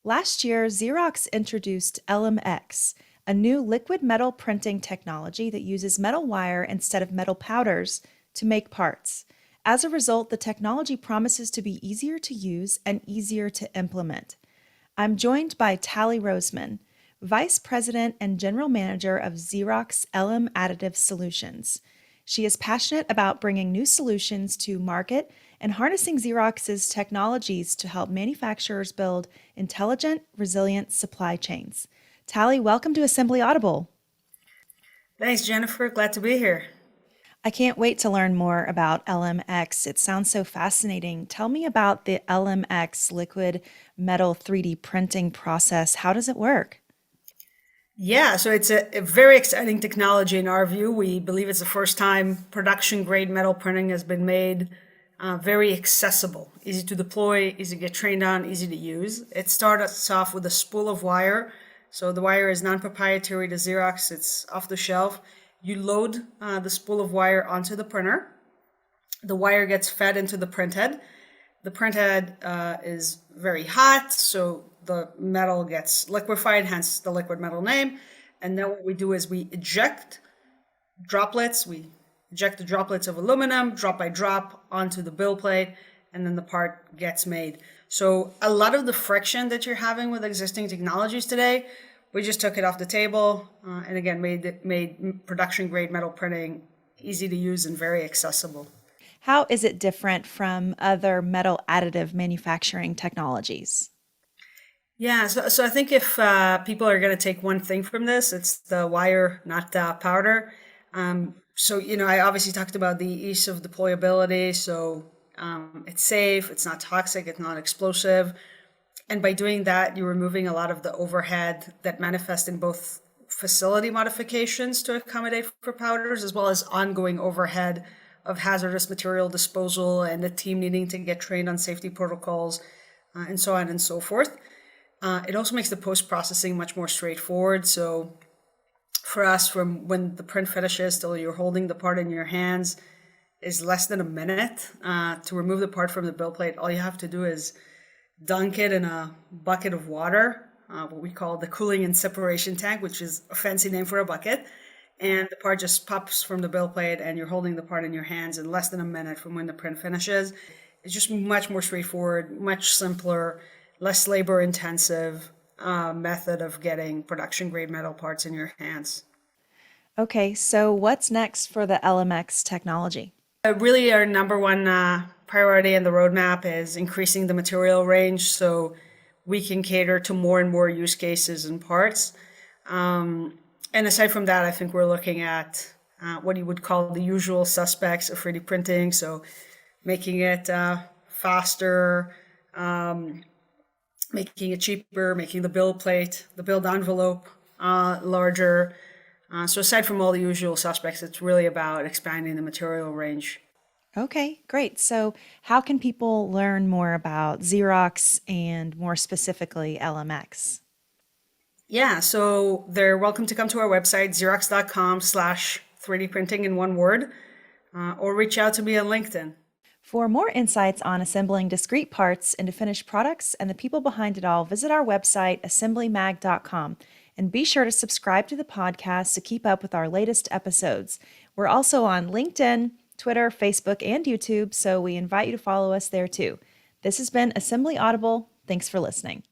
Last year, Xerox introduced ElemX, a new liquid metal printing technology that uses metal wire instead of metal powders to make parts. As a result, the technology promises to be easier to use and easier to implement. I'm joined by Tali Rosman, Vice President and General Manager of Xerox Elem Additive Solutions. She is passionate about bringing new solutions to market and harnessing Xerox's technologies to help manufacturers build intelligent, resilient supply chains. Tali, welcome to Assembly Audible. Thanks, Jennifer. Glad to be here. I can't wait to learn more about LMX. It sounds so fascinating. Tell me about the LMX liquid metal 3D printing process. How does it work? Yeah, so it's a very exciting technology in our view. We believe it's the first time production grade metal printing has been made very accessible, easy to deploy, easy to get trained on, easy to use. It starts off with a spool of wire. So the wire is non-proprietary to Xerox, it's off the shelf. You load the spool of wire onto the printer. The wire gets fed into the printhead. The printhead is very hot, so the metal gets liquefied, hence the liquid metal name. And then what we do is we eject droplets. We eject the droplets of aluminum drop by drop onto the build plate, and then the part gets made. So a lot of the friction that you're having with existing technologies today, we just took it off the table, and again made production grade metal printing easy to use and very accessible. How is it different from other metal additive manufacturing technologies? Yeah, so I think if people are going to take one thing from this, it's the wire, not the powder. I obviously talked about the ease of deployability. So it's safe, it's not toxic, it's not explosive. And by doing that, you're removing a lot of the overhead that manifests in both facility modifications to accommodate for powders, as well as ongoing overhead of hazardous material disposal and the team needing to get trained on safety protocols, and so on and so forth. It also makes the post processing much more straightforward. So for us, from when the print finishes till you're holding the part in your hands, is less than a minute. To remove the part from the build plate, all you have to do is dunk it in a bucket of water, what we call the cooling and separation tank, which is a fancy name for a bucket. And the part just pops from the build plate, and you're holding the part in your hands in less than a minute from when the print finishes. It's just much more straightforward, much simpler, less labor intensive method of getting production grade metal parts in your hands. Okay, so what's next for the LMX technology? Really, our number one priority in the roadmap is increasing the material range so we can cater to more and more use cases and parts. And aside from that, I think we're looking at what you would call the usual suspects of 3D printing. So making it faster, making it cheaper, making the build plate, the build envelope larger. So aside from all the usual suspects, it's really about expanding the material range. Okay, great. So, how can people learn more about Xerox and more specifically LMX? Yeah, so they're welcome to come to our website, xerox.com/3D printing in one word, or reach out to me on LinkedIn. For more insights on assembling discrete parts into finished products and the people behind it all, visit our website, assemblymag.com. And be sure to subscribe to the podcast to keep up with our latest episodes. We're also on LinkedIn, Twitter, Facebook, and YouTube, so we invite you to follow us there too. This has been Assembly Audible. Thanks for listening.